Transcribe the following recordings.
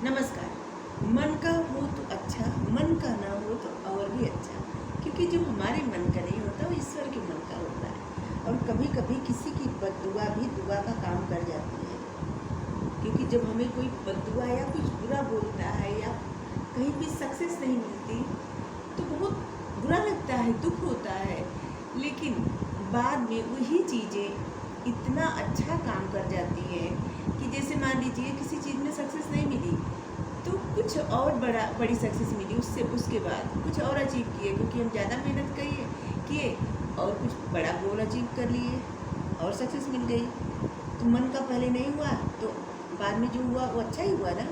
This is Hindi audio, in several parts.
नमस्कार। मन का हो तो अच्छा, मन का ना हो तो और भी अच्छा, क्योंकि जो हमारे मन का नहीं होता वो ईश्वर के मन का होता है। और कभी कभी किसी की बद्दुआ भी दुआ का काम कर जाती है, क्योंकि जब हमें कोई बद्दुआ या कुछ बुरा बोलता है या कहीं भी सक्सेस नहीं मिलती तो बहुत बुरा लगता है, दुख होता है। लेकिन बाद में वही चीज़ें इतना अच्छा काम कर जाती हैं कि जैसे मान लीजिए किसी चीज़ में सक्सेस नहीं मिली तो कुछ और बड़ी सक्सेस मिली, उससे उसके बाद कुछ और अचीव किए, क्योंकि हम ज़्यादा मेहनत किए और कुछ बड़ा गोल अचीव कर लिए और सक्सेस मिल गई। तो मन का पहले नहीं हुआ तो बाद में जो हुआ वो अच्छा ही हुआ ना।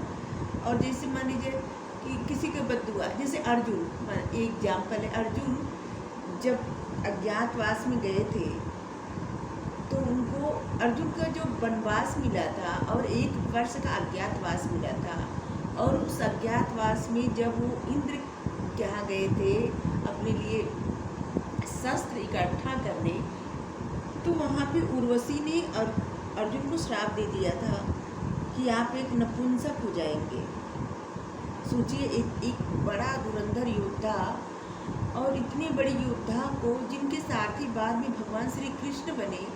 और जैसे मान लीजिए कि किसी को बद्दुआ, जैसे अर्जुन, एक एग्जाम्पल है। अर्जुन जब अज्ञातवास में गए थे तो उनको अर्जुन का जो वनवास मिला था और 1 वर्ष का अज्ञातवास मिला था, और उस अज्ञातवास में जब वो इंद्र के यहाँ गए थे अपने लिए शस्त्र इकट्ठा करने, तो वहाँ पे उर्वशी ने अर्जुन को श्राप दे दिया था कि आप एक नपुंसक हो जाएंगे। सोचिए, एक बड़ा धुरंधर योद्धा, और इतने बड़े योद्धा को जिनके सारथी बाद में भगवान श्री कृष्ण बने,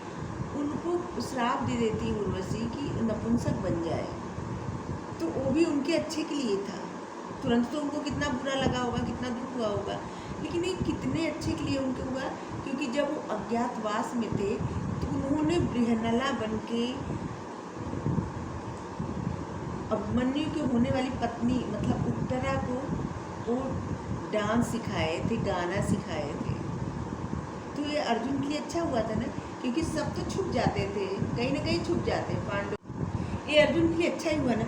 उनको श्राप दे देती उर्वशी कि नपुंसक बन जाए। तो वो भी उनके अच्छे के लिए था। तुरंत तो उनको कितना बुरा लगा होगा, कितना दुख हुआ होगा, लेकिन ये कितने अच्छे के लिए उनको हुआ, क्योंकि जब वो अज्ञातवास में थे तो उन्होंने बृहन्नला बन के अभिमन्यु की होने वाली पत्नी मतलब उत्तरा को वो डांस सिखाए थे, गाना सिखाए थे। तो ये अर्जुन के लिए अच्छा हुआ था ना, क्योंकि सब तो छुप जाते थे, कहीं ना कहीं छुप जाते पांडव। ये अर्जुन के लिए अच्छा ही हुआ ना,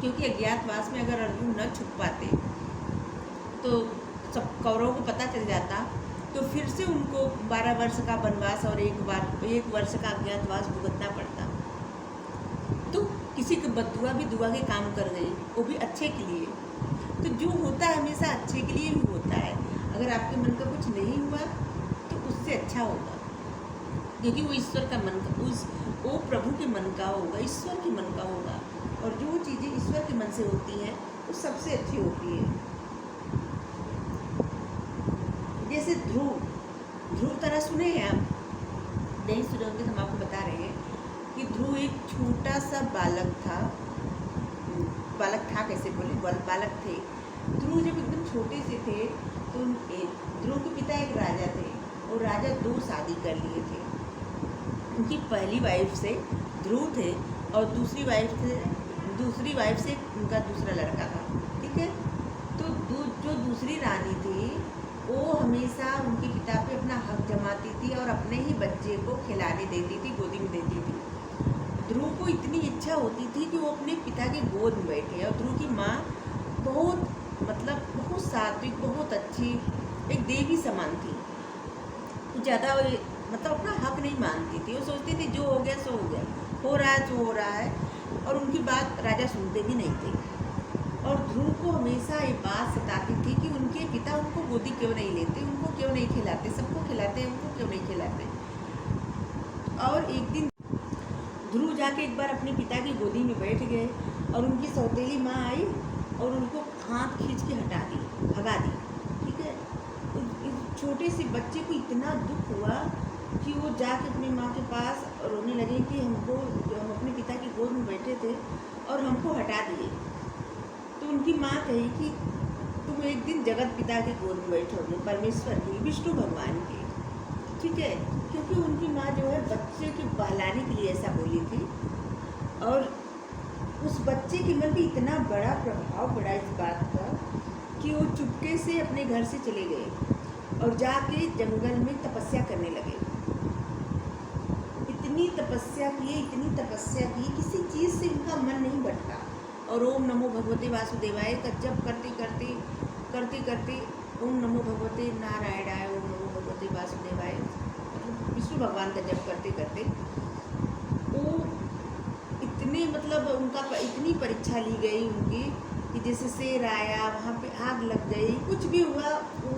क्योंकि अज्ञातवास में अगर अर्जुन न छुप पाते तो सब कौरवों को पता चल जाता, तो फिर से उनको 12 वर्ष का वनवास और 1 वर्ष का अज्ञातवास भुगतना पड़ता। तो किसी की बद्दुआ भी दुआ के काम कर गई, वो भी अच्छे के लिए। तो जो होता है हमेशा अच्छे के लिए ही होता है। अगर आपके मन का कुछ नहीं हुआ तो उससे अच्छा होगा, क्योंकि वो ईश्वर का मन का, वो प्रभु के मन का होगा, ईश्वर के मन का होगा। और जो चीज़ें ईश्वर के मन से होती हैं वो सबसे अच्छी होती है। जैसे ध्रुव तारा सुने हैं आप? नहीं सुने होंगे तो हम आपको बता रहे हैं कि ध्रुव एक छोटा सा बालक था। कैसे बोले, बालक थे। ध्रुव जब एकदम छोटे से थे तो ध्रुव के पिता एक राजा थे, और राजा 2 शादी कर लिए थे। उनकी पहली वाइफ से ध्रुव थे और दूसरी वाइफ से उनका दूसरा लड़का था, ठीक है। तो जो दूसरी रानी थी वो हमेशा उनके पिता पे अपना हक जमाती थी और अपने ही बच्चे को खिलाने देती थी, गोदी में देती थी। ध्रुव को इतनी इच्छा होती थी कि वो अपने पिता के गोद में बैठे। और ध्रुव की माँ बहुत सात्विक, बहुत अच्छी, एक देवी समान थी। ज़्यादा अपना हक नहीं मानती थी। वो सोचती थी जो हो गया सो हो गया, हो रहा है जो हो रहा है, और उनकी बात राजा सुनते भी नहीं थे। और ध्रुव को हमेशा ये बात सताती थी कि उनके पिता उनको गोदी क्यों नहीं लेते, उनको क्यों नहीं खिलाते, सबको खिलाते उनको क्यों नहीं खिलाते। और एक दिन ध्रुव जाके एक बार अपने पिता की गोदी में बैठ गए और उनकी सौतेली माँ आई और उनको हाथ खींच के भगा दी, ठीक है। तो इस छोटे से बच्चे को इतना दुख हुआ कि वो जाके अपनी माँ के पास रोने लगे कि हम अपने पिता की गोद में बैठे थे और हमको हटा दिए। तो उनकी माँ कही कि तुम एक दिन जगत पिता की गोद में बैठोगे, परमेश्वर की, विष्णु भगवान की, ठीक है। क्योंकि उनकी माँ जो है बच्चे के बहलाने के लिए ऐसा बोली थी, और उस बच्चे के मन पे इतना बड़ा प्रभाव पड़ा इस बात का कि वो चुपके से अपने घर से चले गए और जाके जंगल में तपस्या करने लगे। इतनी तपस्या की किसी चीज़ से उनका मन नहीं भटका, और ओम नमो भगवते वासुदेवाय का जप करते ओम नमो भगवते नारायणाय, ओम नमो भगवते वासुदेवाय, मतलब विष्णु भगवान का जप करते वो इतने उनका इतनी परीक्षा ली गई उनकी कि जैसे शेर आया, वहाँ पे आग लग गई, कुछ भी हुआ, वो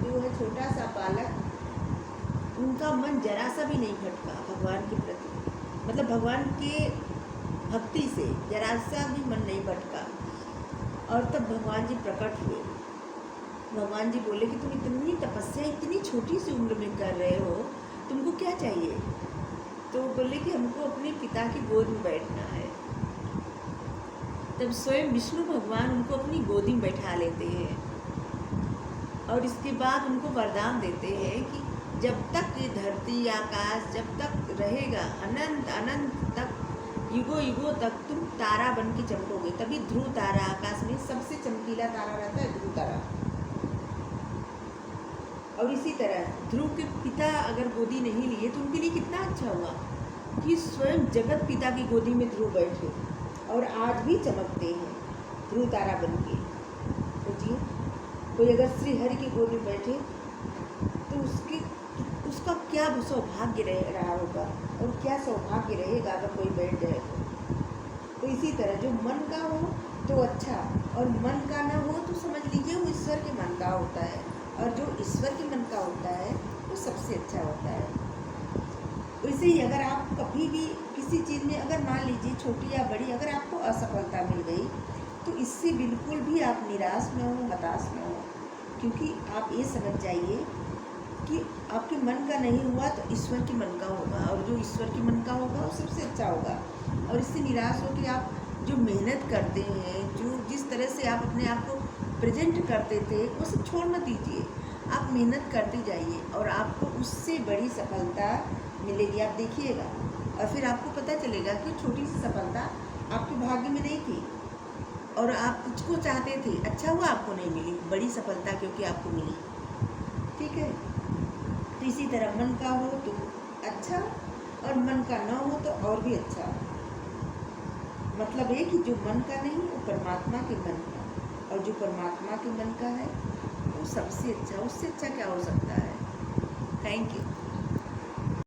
जो है छोटा सा बालक, उनका मन जरा सा भी नहीं भटका भगवान के प्रति। भगवान के भक्ति से जरा सा भी मन नहीं भटका। और तब भगवान जी प्रकट हुए। भगवान जी बोले कि तुम इतनी तपस्या इतनी छोटी सी उम्र में कर रहे हो, तुमको क्या चाहिए? तो बोले कि हमको अपने पिता की गोद में बैठना है। तब स्वयं विष्णु भगवान उनको अपनी गोदी में बैठा लेते हैं और इसके बाद उनको वरदान देते हैं कि जब तक ये धरती आकाश जब तक रहेगा, अनंत अनंत तक, युगों युगों तक तुम तारा बन के चमकोगे। तभी ध्रुव तारा, आकाश में सबसे चमकीला तारा रहता है ध्रुव तारा। और इसी तरह ध्रुव के पिता अगर गोदी नहीं लिए तो उनके लिए कितना अच्छा हुआ कि स्वयं जगत पिता की गोदी में ध्रुव बैठे और आज भी चमकते हैं ध्रुव तारा बन के। सोचिए, कोई अगर श्री हरि की गोदी में बैठे तो उसका क्या सौभाग्य रह रहा होगा और क्या सौभाग्य रहेगा अगर कोई बैठ जाए तो इसी तरह जो मन का हो तो अच्छा, और मन का ना हो तो समझ लीजिए वो ईश्वर के मन का होता है, और जो ईश्वर के मन का होता है वो सबसे अच्छा होता है। वैसे ही अगर आप कभी भी किसी चीज़ में अगर मान लीजिए छोटी या बड़ी अगर आपको असफलता मिल गई तो इससे बिल्कुल भी आप निराश न हो, हताश न हो, क्योंकि आप ये समझ जाइए कि आपके मन का नहीं हुआ तो ईश्वर के मन का होगा, और जो ईश्वर के मन का होगा वो सबसे अच्छा होगा। और इससे निराश हो कि आप जो मेहनत करते हैं, जो जिस तरह से आप अपने आप को प्रेजेंट करते थे वो सब छोड़ मत दीजिए। आप मेहनत करते जाइए और आपको उससे बड़ी सफलता मिलेगी, आप देखिएगा। और फिर आपको पता चलेगा कि छोटी सी सफलता आपके भाग्य में नहीं थी और आप कुछ को चाहते थे, अच्छा हुआ आपको नहीं मिली बड़ी सफलता, क्योंकि आपको मिली। ठीक है, तो इसी तरह मन का हो तो अच्छा और मन का ना हो तो और भी अच्छा। मतलब ये कि जो मन का नहीं वो परमात्मा के मन का, और जो परमात्मा के मन का है वो सबसे अच्छा, उससे अच्छा क्या हो सकता है। Thank you.